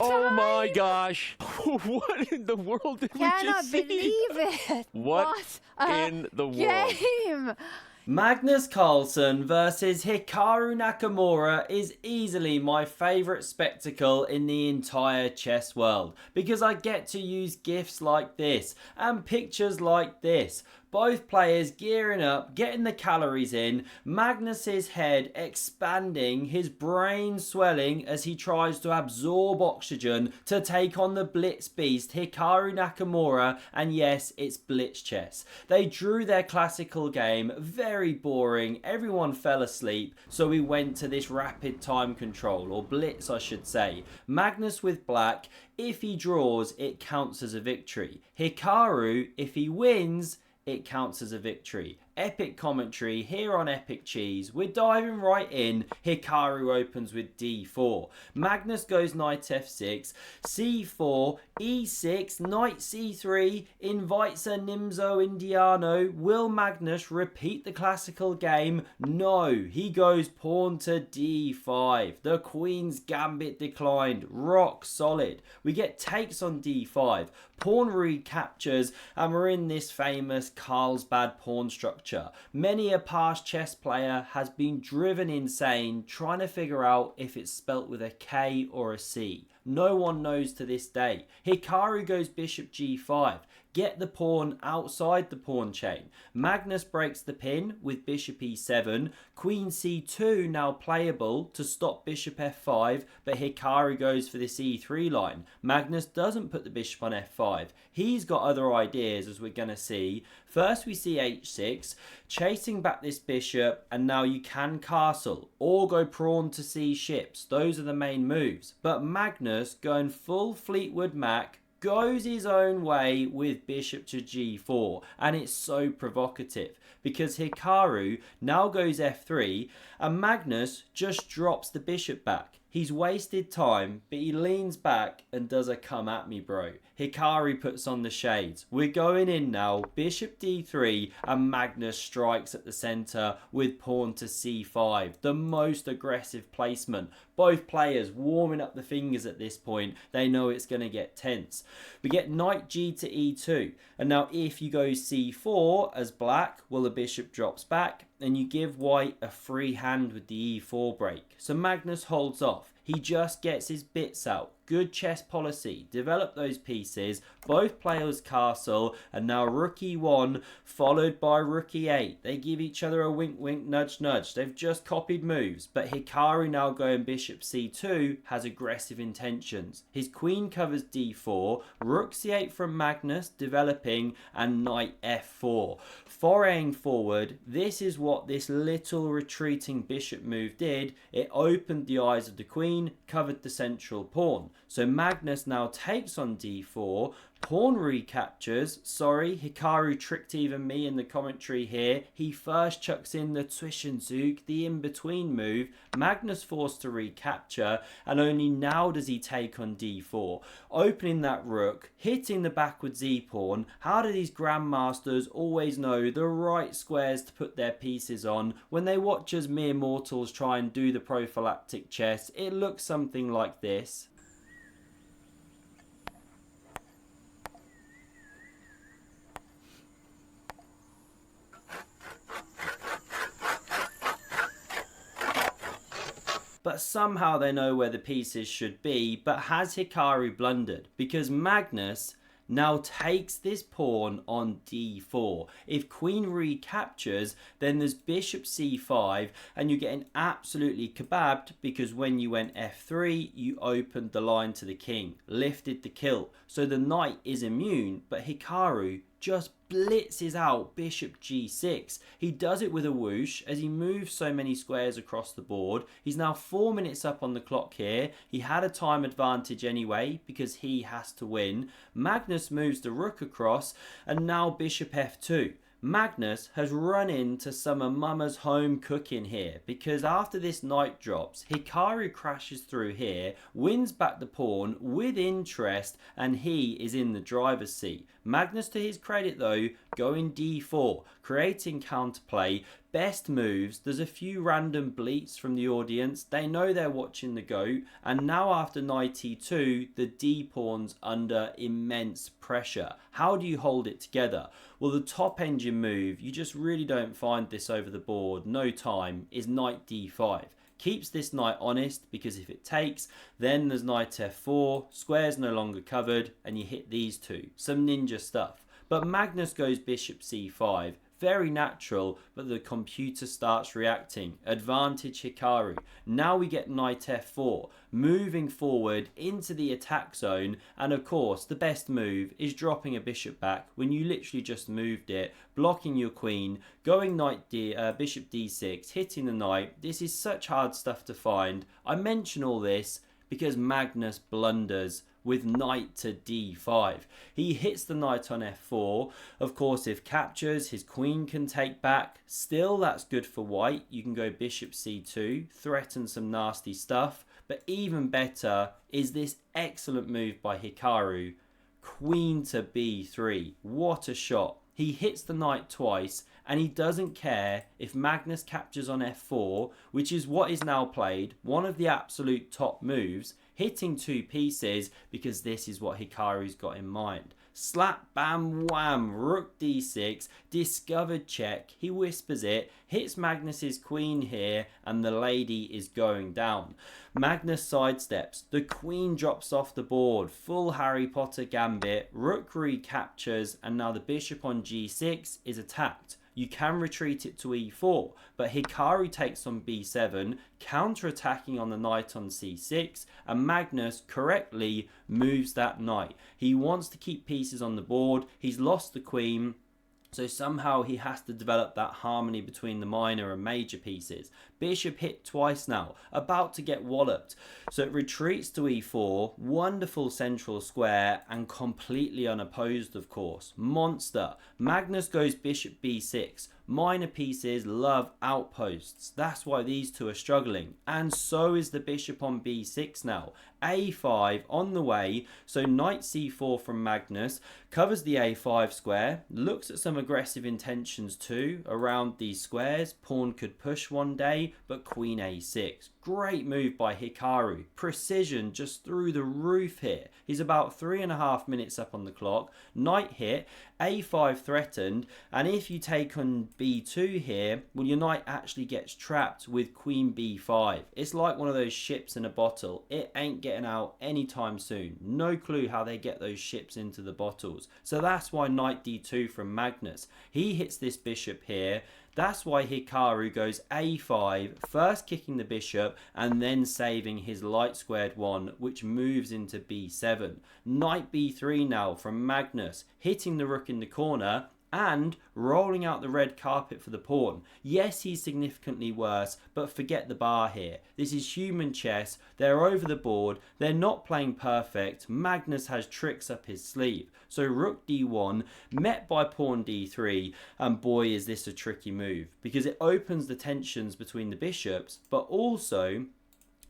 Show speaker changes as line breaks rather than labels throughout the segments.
Oh my gosh. What in the world did we
Cannot
just see?
believe it.
What in the world?
Game.
Magnus Carlsen versus Hikaru Nakamura is easily my favourite spectacle in the entire chess world, because I get to use gifs like this and pictures like this. Both players gearing up, getting the calories in, Magnus's head expanding, his brain swelling as he tries to absorb oxygen to take on the blitz beast Hikaru Nakamura, and yes, it's blitz chess. They drew their classical game, very boring, everyone fell asleep, so we went to this rapid time control, or blitz I should say. Magnus with black, if he draws, it counts as a victory. Hikaru, if he wins, it counts as a victory. Epic commentary here on Epic Cheese. We're diving right in. Hikaru opens with d4. Magnus goes knight f6, c4, e6, knight c3, invites a Nimzo Indiano. Will Magnus repeat the classical game? No, he goes pawn to d5. The queen's gambit declined. Rock solid. We get takes on d5. Pawn recaptures, and we're in this famous Carlsbad pawn structure. Many a past chess player has been driven insane trying to figure out if it's spelt with a K or a C. No one knows to this day. Hikaru goes bishop g5. Get the pawn outside the pawn chain. Magnus breaks the pin with bishop e7. Queen c2 now playable to stop bishop f5, but Hikaru goes for this e3 line. Magnus doesn't put the bishop on f5. He's got other ideas, as we're going to see. First we see h6, chasing back this bishop, and now you can castle or go pawn to c ships. Those are the main moves. But Magnus, going full Fleetwood Mac, goes his own way with bishop to g4, and it's so provocative because Hikaru now goes f3 and Magnus just drops the bishop back. He's wasted time, but he leans back and does a come at me bro. Hikaru puts on the shades. We're going in now, bishop d3, and Magnus strikes at the centre with pawn to c5. The most aggressive placement. Both players warming up the fingers at this point. They know it's going to get tense. We get knight g to e2. And now if you go c4 as black, well, the bishop drops back, and you give white a free hand with the e4 break. So Magnus holds off. He just gets his bits out. Good chess policy. Develop those pieces. Both players castle, and now rook e1 followed by rook e8. They give each other a wink wink nudge nudge. They've just copied moves, but Hikaru now going bishop c2 has aggressive intentions. His queen covers d4, rook c8 from Magnus developing, and knight f4. Foraying forward, this is what this little retreating bishop move did. It opened the eyes of the queen, covered the central pawn. So Magnus now takes on d4, pawn recaptures. Sorry, Hikaru tricked even me in the commentary here. He first chucks in the Zwischenzug, the in-between move. Magnus forced to recapture, and only now does he take on d4, opening that rook, hitting the backward z-pawn. How do these grandmasters always know the right squares to put their pieces on? When they watch us mere mortals try and do the prophylactic chess, it looks something like this. But somehow they know where the pieces should be. But has Hikaru blundered? Because Magnus now takes this pawn on d4. If queen recaptures, then there's bishop c5, and you're getting absolutely kebabbed, because when you went f3, you opened the line to the king, lifted the kill. So the knight is immune, but Hikaru just blitzes out bishop g6. He does it with a whoosh as he moves so many squares across the board. He's now 4 minutes up on the clock here. He had a time advantage anyway because he has to win. Magnus moves the rook across, and now bishop f2. Magnus has run into some of Mama's home cooking here, because after this knight drops, Hikaru crashes through here, wins back the pawn with interest, and he is in the driver's seat. Magnus, to his credit though, going d4, creating counterplay, Best moves, there's a few random bleats from the audience. They know they're watching the GOAT, and now after knight e2, the d pawn's under immense pressure. How do you hold it together? Well, the top engine move, you just really don't find this over the board, no time, is knight d5. Keeps this knight honest, because if it takes, then there's knight f4, square's no longer covered, and you hit these two. Some ninja stuff. But Magnus goes bishop c5. Very natural, but the computer starts reacting. Advantage Hikaru. Now we get knight f4, moving forward into the attack zone, and of course the best move is dropping a bishop back when you literally just moved it, blocking your queen, going bishop d6, hitting the knight. This is such hard stuff to find. I mention all this because Magnus blunders with knight to d5. He hits the knight on f4. Of course, if captures, his queen can take back. Still, that's good for white. You can go bishop c2, threaten some nasty stuff. But even better is this excellent move by Hikaru. Queen to b3. What a shot. He hits the knight twice, and he doesn't care if Magnus captures on f4, which is what is now played, one of the absolute top moves, hitting two pieces, because this is what Hikaru's got in mind. Slap, bam, wham, rook d6, discovered check, he whispers it, hits Magnus's queen here, and the lady is going down. Magnus sidesteps, the queen drops off the board, full Harry Potter gambit, rook recaptures, and now the bishop on g6 is attacked. You can retreat it to e4, but Hikaru takes on b7, counter-attacking on the knight on c6, and Magnus correctly moves that knight. He wants to keep pieces on the board, he's lost the queen, so somehow he has to develop that harmony between the minor and major pieces. Bishop hit twice now, about to get walloped. So it retreats to e4, wonderful central square, and completely unopposed, of course. Monster. Magnus goes bishop b6. Minor pieces love outposts. That's why these two are struggling. And so is the bishop on b6 now. a5 on the way, so knight c4 from Magnus, covers the a5 square, looks at some aggressive intentions too, around these squares. Pawn could push one day, but queen a6. Great move by Hikaru. Precision just through the roof here. He's about 3.5 minutes up on the clock. Knight hit, a5 threatened, and if you take on b2 here, well, your knight actually gets trapped with queen b5. It's like one of those ships in a bottle. It ain't getting out anytime soon. No clue how they get those ships into the bottles. So that's why knight d2 from Magnus. He hits this bishop here. That's why Hikaru goes a5, first kicking the bishop and then saving his light squared one, which moves into b7. Knight b3 now from Magnus, hitting the rook in the corner and rolling out the red carpet for the pawn. Yes, he's significantly worse, but forget the bar here. This is human chess. They're over the board. They're not playing perfect. Magnus has tricks up his sleeve. So rook d1, met by pawn d3, and boy is this a tricky move, because it opens the tensions between the bishops, but also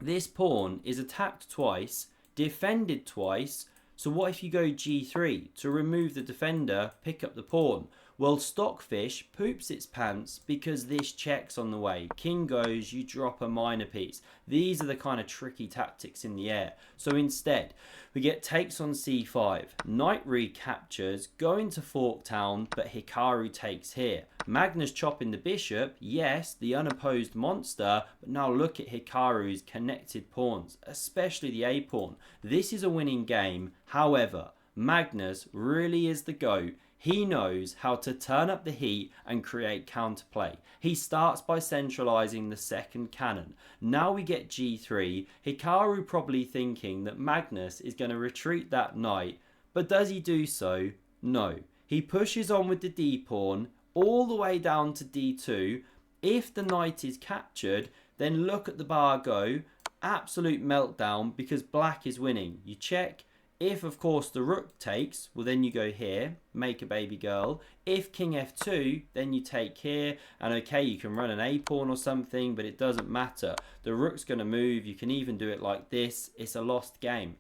this pawn is attacked twice, defended twice. So what if you go g3 to remove the defender, pick up the pawn? Well, Stockfish poops its pants because this check's on the way. King goes, you drop a minor piece. These are the kind of tricky tactics in the air. So instead, we get takes on c5. Knight recaptures, going to Forktown, but Hikaru takes here. Magnus chopping the bishop, yes, the unopposed monster, but now look at Hikaru's connected pawns, especially the a pawn. This is a winning game. However, Magnus really is the GOAT. He knows how to turn up the heat and create counterplay. He starts by centralizing the second cannon. Now we get g3. Hikaru probably thinking that Magnus is going to retreat that knight, but does he do so? No. He pushes on with the d pawn all the way down to d2. If the knight is captured, then look at the bar go. Absolute meltdown because black is winning. You check. If, of course, the rook takes, well, then you go here, make a baby girl. If king f2, then you take here. And okay, you can run an a pawn or something, but it doesn't matter. The rook's going to move. You can even do it like this. It's a lost game.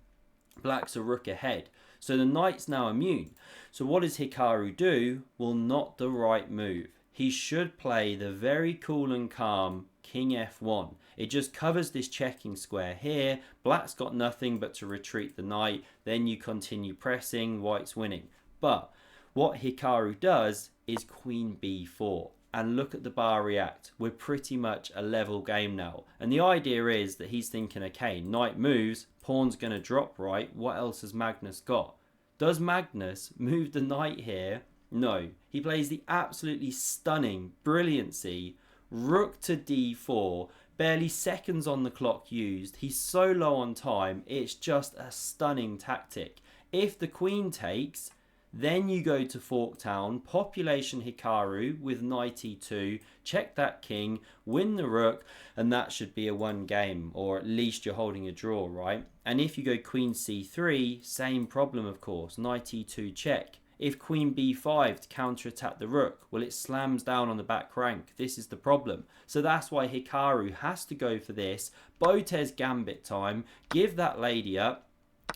Black's a rook ahead. So the knight's now immune. So what does Hikaru do? Well, not the right move. he should play the very cool and calm King F1. It just covers this checking square here. Black's got nothing but to retreat the knight. Then you continue pressing, white's winning. But what Hikaru does is Queen B4. And look at the bar react. We're pretty much a level game now. And the idea is that he's thinking, okay, knight moves, pawn's going to drop right. What else has Magnus got? Does Magnus move the knight here? No. He plays the absolutely stunning brilliancy. Rook to d4. Barely seconds on the clock used. He's so low on time. It's just a stunning tactic. If the queen takes, then you go to Forktown, population Hikaru with knight e2, check that king, win the rook, and that should be a one game, or at least you're holding a draw, right? And if you go queen c3, same problem of course, knight e2 check. If queen b5 to counterattack the rook, well, it slams down on the back rank. This is the problem. So that's why Hikaru has to go for this. Botez gambit time, give that lady up.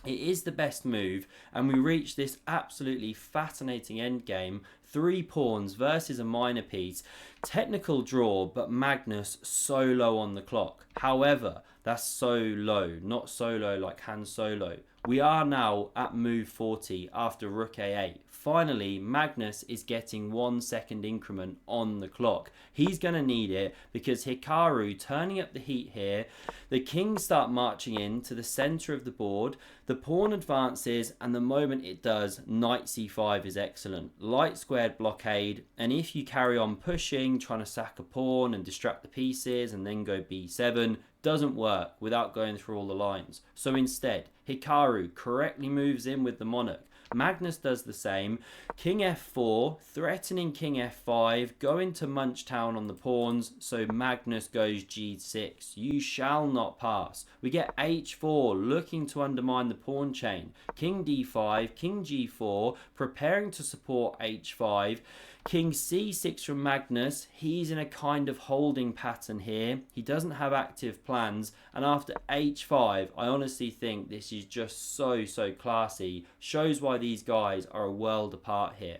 It is the best move, and we reach this absolutely fascinating endgame. 3 pawns versus a minor piece. Technical draw, but Magnus so low on the clock. However, that's so low, not so low like Han Solo. We are now at move 40 after rook a8. Finally, Magnus is getting 1 second increment on the clock. He's going to need it because Hikaru turning up the heat here. The kings start marching in to the center of the board. The pawn advances, and the moment it does, knight c5 is excellent. Light squared blockade, and if you carry on pushing, trying to sack a pawn and distract the pieces and then go b7, doesn't work without going through all the lines. So instead, Hikaru correctly moves in with the monarch. Magnus does the same. King f4, threatening king f5, going to Munchtown on the pawns, so Magnus goes g6. You shall not pass. We get h4, looking to undermine the pawn chain. King d5, king g4, preparing to support h5. King c6 from Magnus. He's in a kind of holding pattern here. He doesn't have active plans. And after h5, I honestly think this is just so classy. Shows why these guys are a world apart here.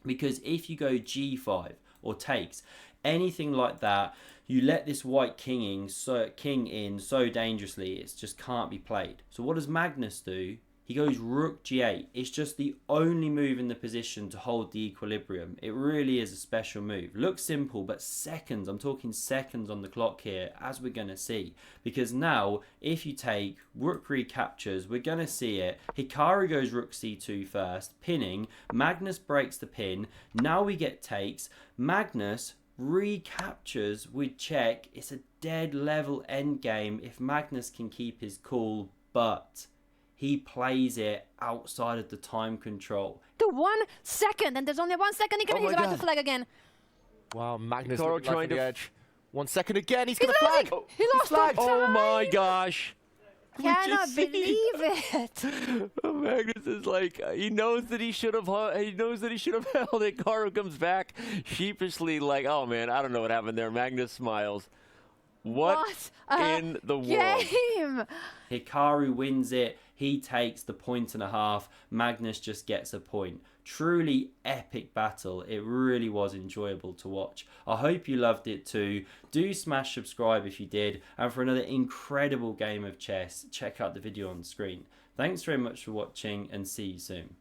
Because if you go g5 or takes, anything like that, you let this white king in so dangerously, it just can't be played. So what does Magnus do? He goes rook g8. It's just the only move in the position to hold the equilibrium. It really is a special move. Looks simple, but seconds, I'm talking seconds on the clock here, as we're going to see. Because now, if you take, rook recaptures, we're going to see it. Hikaru goes rook c2 first, pinning. Magnus breaks the pin. Now we get takes. Magnus recaptures with check. It's a dead level endgame if Magnus can keep his cool, but he plays it outside of the time control.
To 1 second, and there's only 1 second. He's about to flag again.
Wow, Magnus
Hikaru
trying to edge. 1 second again. He's gonna
losing.
flag. Oh,
He lost
flagged.
on
Oh
time.
my gosh.
Cannot believe it.
Magnus is like, he knows that he should have held it. Hikaru comes back sheepishly like, oh man, I don't know what happened there. Magnus smiles. What in the world?
Game.
Hikaru wins it. He takes the 1.5. Magnus just gets a point. Truly epic battle. It really was enjoyable to watch. I hope you loved it too. Do smash subscribe if you did. And for another incredible game of chess, check out the video on the screen. Thanks very much for watching, and see you soon.